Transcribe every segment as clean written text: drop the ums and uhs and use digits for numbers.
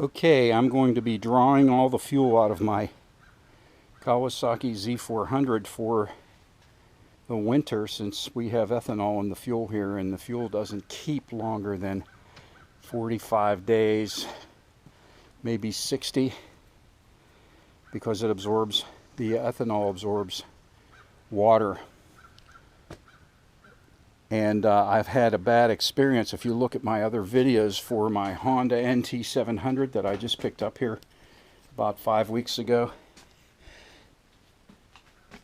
Okay, I'm going to be drawing all the fuel out of my Kawasaki Z400 for the winter, since we have ethanol in the fuel here and the fuel doesn't keep longer than 45 days, maybe 60, because the ethanol absorbs water. And I've had a bad experience. If you look at my other videos for my Honda NT700 that I just picked up here about 5 weeks ago,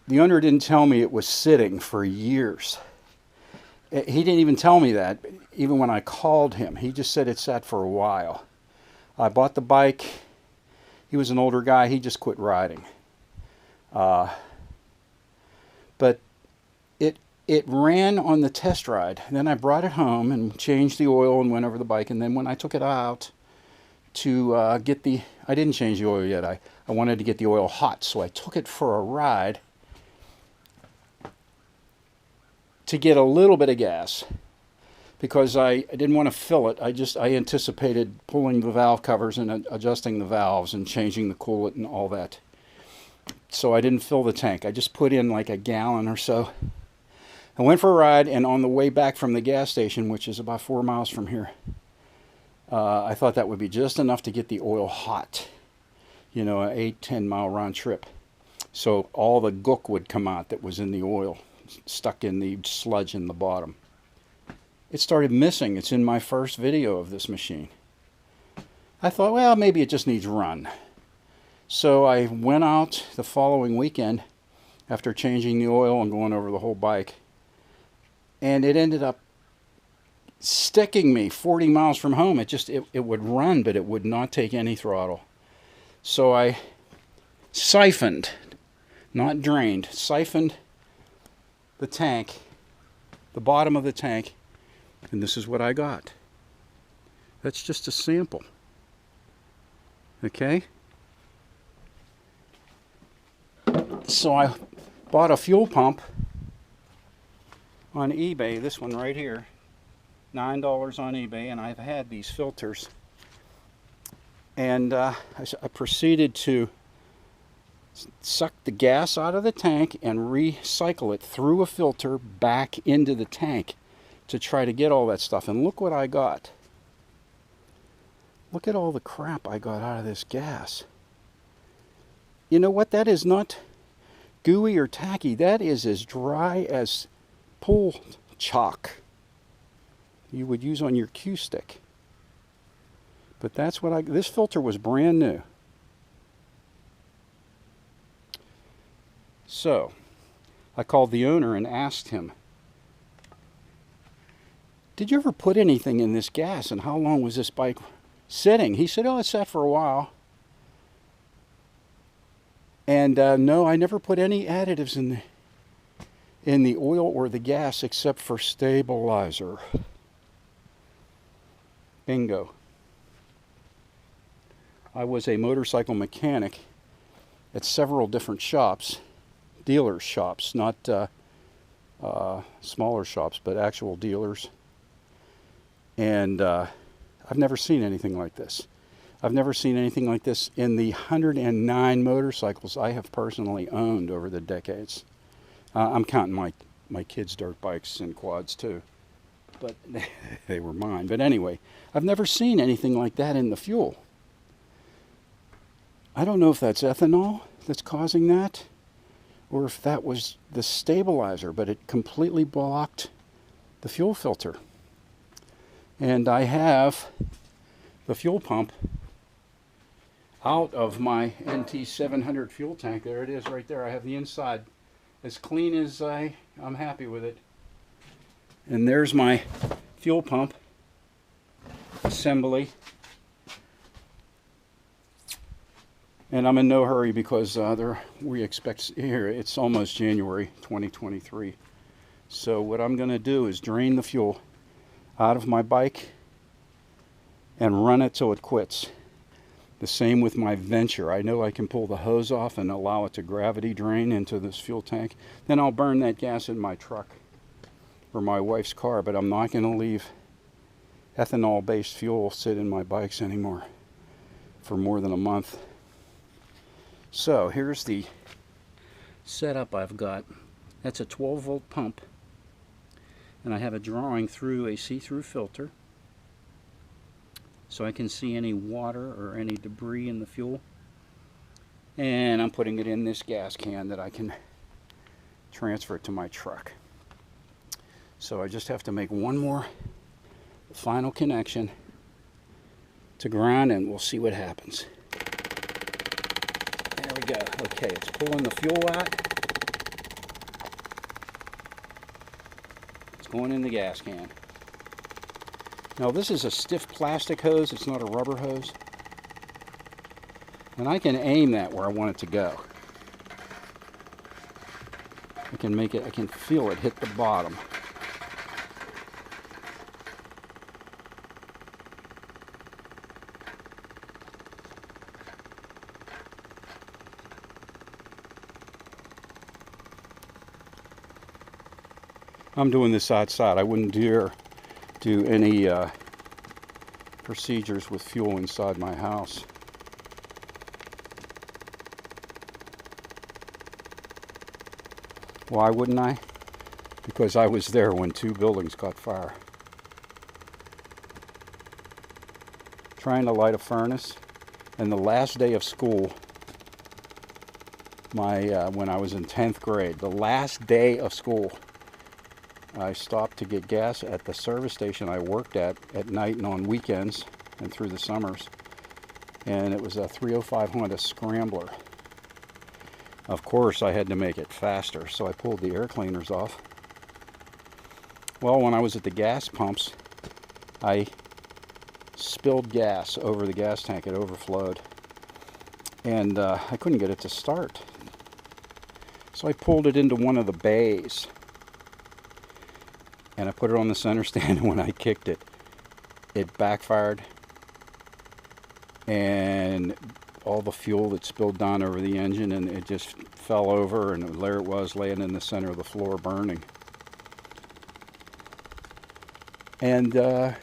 the owner didn't tell me it was sitting for years. He didn't even tell me that, even when I called him. He just said it sat for a while. I bought the bike. He was an older guy. He just quit riding. But it ran on the test ride. Then I brought it home and changed the oil and went over the bike. And then when I took it out to I didn't change the oil yet. I wanted to get the oil hot, so I took it for a ride to get a little bit of gas, because I didn't want to fill it. I anticipated pulling the valve covers and adjusting the valves and changing the coolant and all that. So I didn't fill the tank. I just put in like a gallon or so. I went for a ride, and on the way back from the gas station, which is about 4 miles from here, I thought that would be just enough to get the oil hot. You know, an 8-10 mile round trip. So all the gook would come out that was in the oil, stuck in the sludge in the bottom. It started missing. It's in my first video of this machine. I thought, well, maybe it just needs run. So I went out the following weekend after changing the oil and going over the whole bike, and it ended up sticking me 40 miles from home. It would run, but it would not take any throttle. So I siphoned, not drained, siphoned the tank, the bottom of the tank, and this is what I got. That's just a sample. Okay? So I bought a fuel pump on eBay, this one right here, $9 on eBay, and I've had these filters. And I proceeded to suck the gas out of the tank and recycle it through a filter back into the tank to try to get all that stuff. And look what I got. Look at all the crap I got out of this gas. You know what? That is not gooey or tacky. That is as dry as pool chalk you would use on your cue stick. But that's what this filter was brand new. So I called the owner and asked him, did you ever put anything in this gas, and how long was this bike sitting? He said, oh, it sat for a while. And no, I never put any additives in the oil or the gas except for stabilizer. Bingo. I was a motorcycle mechanic at several different shops, dealers' shops, not smaller shops, but actual dealers. And I've never seen anything like this. I've never seen anything like this in the 109 motorcycles I have personally owned over the decades. I'm counting my kids' dirt bikes and quads too, but they were mine. But anyway, I've never seen anything like that in the fuel. I don't know if that's ethanol that's causing that, or if that was the stabilizer, but it completely blocked the fuel filter. And I have the fuel pump out of my NT700 fuel tank. There it is right there. I have the inside as clean as I'm happy with it. And there's my fuel pump assembly. And I'm in no hurry because we expect here it's almost January 2023. So what I'm going to do is drain the fuel out of my bike and run it till it quits. The same with my Venture. I know I can pull the hose off and allow it to gravity drain into this fuel tank. Then I'll burn that gas in my truck or my wife's car, but I'm not going to leave ethanol-based fuel sit in my bikes anymore. for more than a month. So here's the setup I've got. That's a 12-volt pump, and I have it drawing through a see-through filter so I can see any water or any debris in the fuel. And I'm putting it in this gas can that I can transfer it to my truck. So I just have to make one more final connection to ground, and we'll see what happens. There we go. Okay, it's pulling the fuel out. It's going in the gas can. Now this is a stiff plastic hose, it's not a rubber hose. And I can aim that where I want it to go. I can feel it hit the bottom. I'm doing this outside. I wouldn't dare do any procedures with fuel inside my house. Why wouldn't I? Because I was there when 2 buildings caught fire. Trying to light a furnace, and the last day of school, when I was in 10th grade, the last day of school, I stopped to get gas at the service station I worked at night and on weekends and through the summers. And it was a 305 Honda Scrambler. Of course, I had to make it faster, so I pulled the air cleaners off. Well, when I was at the gas pumps, I spilled gas over the gas tank. It overflowed. And I couldn't get it to start. So I pulled it into one of the bays. And I put it on the center stand, and when I kicked it, it backfired. And all the fuel that spilled down over the engine, and it just fell over, and there it was laying in the center of the floor burning. And the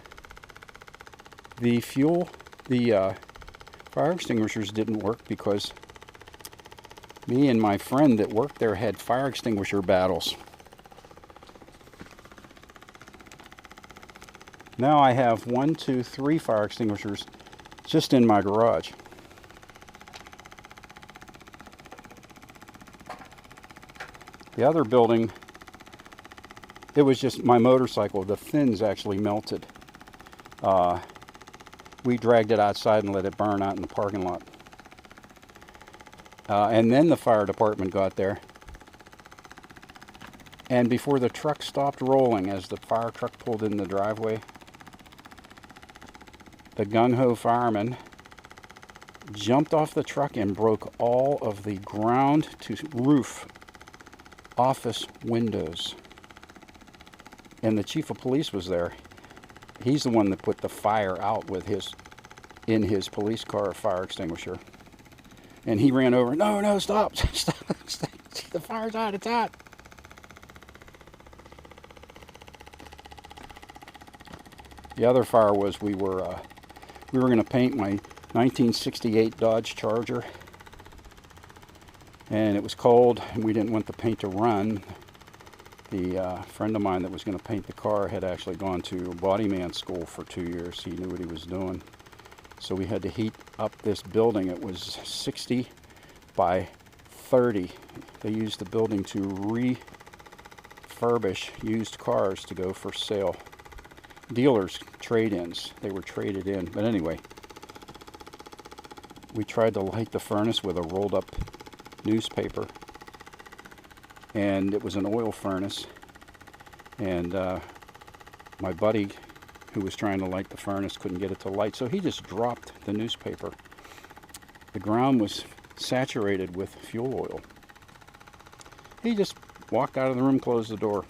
fire extinguishers didn't work because me and my friend that worked there had fire extinguisher battles. Now I have 1, 2, 3 fire extinguishers just in my garage. The other building, it was just my motorcycle. The fins actually melted. We dragged it outside and let it burn out in the parking lot. And then the fire department got there. And before the truck stopped rolling, as the fire truck pulled in the driveway, the gung-ho fireman jumped off the truck and broke all of the ground to roof office windows. And the chief of police was there. He's the one that put the fire out with in his police car, fire extinguisher. And he ran over, no, stop, stop, the fire's out, it's out. The other fire was we were going to paint my 1968 Dodge Charger, and it was cold, and we didn't want the paint to run. The friend of mine that was going to paint the car had actually gone to body man school for 2 years. He knew what he was doing. So we had to heat up this building. It was 60 by 30. They used the building to refurbish used cars to go for sale. Dealers, trade-ins. They were traded in. But anyway, we tried to light the furnace with a rolled up newspaper. And it was an oil furnace. And my buddy who was trying to light the furnace couldn't get it to light, so he just dropped the newspaper. The ground was saturated with fuel oil. He just walked out of the room, closed the door.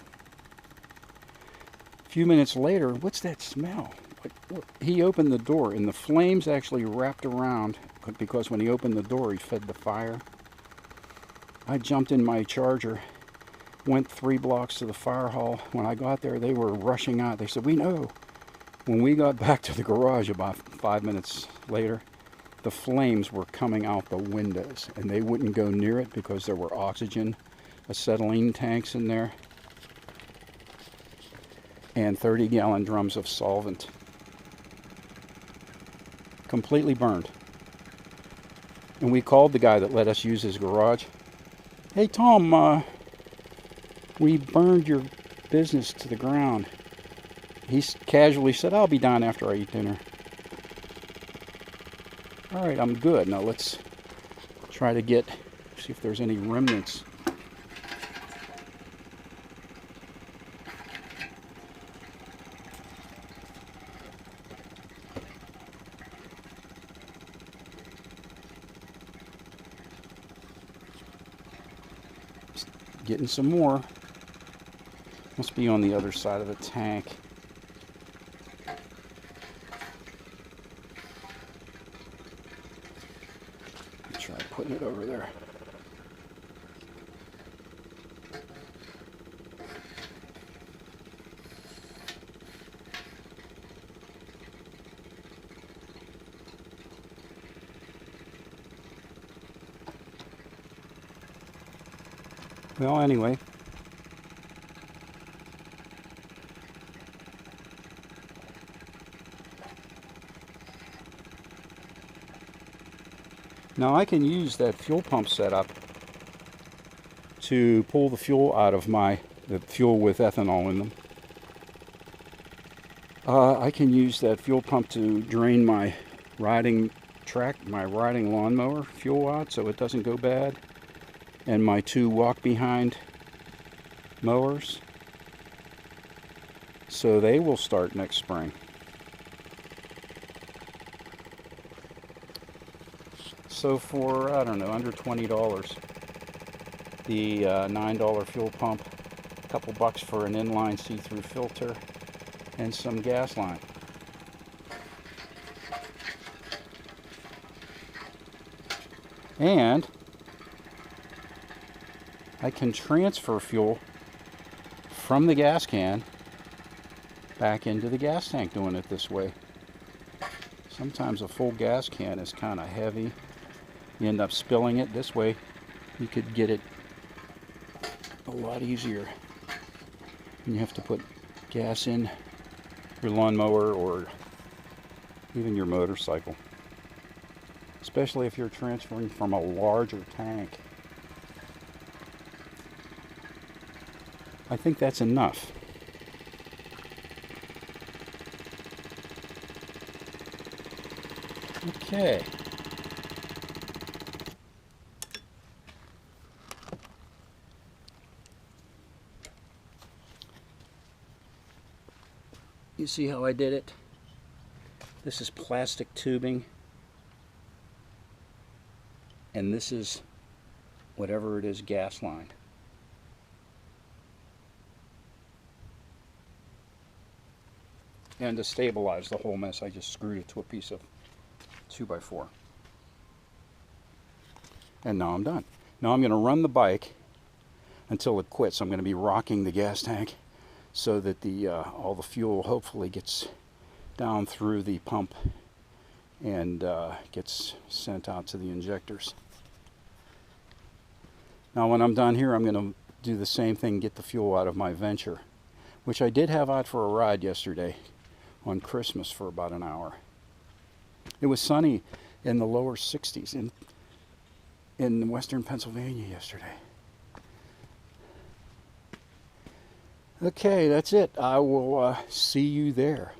A few minutes later, what's that smell? He opened the door, and the flames actually wrapped around, because when he opened the door, he fed the fire. I jumped in my Charger, went 3 blocks to the fire hall. When I got there, they were rushing out. They said, "We know." When we got back to the garage about 5 minutes later, the flames were coming out the windows, and they wouldn't go near it because there were oxygen, acetylene tanks in there, and 30-gallon drums of solvent. Completely burned. And we called the guy that let us use his garage. Hey, Tom, we burned your business to the ground. He casually said, I'll be down after I eat dinner. All right, I'm good. Now let's try to see if there's any remnants. Getting some more. Must be on the other side of the tank. Try putting it over there. Well, anyway. Now I can use that fuel pump setup to pull the fuel out of the fuel with ethanol in them. I can use that fuel pump to drain my riding lawnmower fuel out so it doesn't go bad, and my 2 walk-behind mowers, so they will start next spring. So for, I don't know, under $20, the $9 fuel pump, a couple bucks for an inline see-through filter, and some gas line. And I can transfer fuel from the gas can back into the gas tank doing it this way. Sometimes a full gas can is kind of heavy. You end up spilling it. This way you could get it a lot easier. And you have to put gas in your lawnmower or even your motorcycle, especially if you're transferring from a larger tank. I think that's enough. Okay. You see how I did it? This is plastic tubing, and this is whatever it is, gas line. And to stabilize the whole mess, I just screwed it to a piece of 2x4. And now I'm done. Now I'm going to run the bike until it quits. I'm going to be rocking the gas tank so that all the fuel hopefully gets down through the pump and gets sent out to the injectors. Now when I'm done here, I'm going to do the same thing, get the fuel out of my Venture, which I did have out for a ride yesterday on Christmas for about an hour. It was sunny in the lower 60s in western Pennsylvania yesterday. Okay, that's it. I will see you there.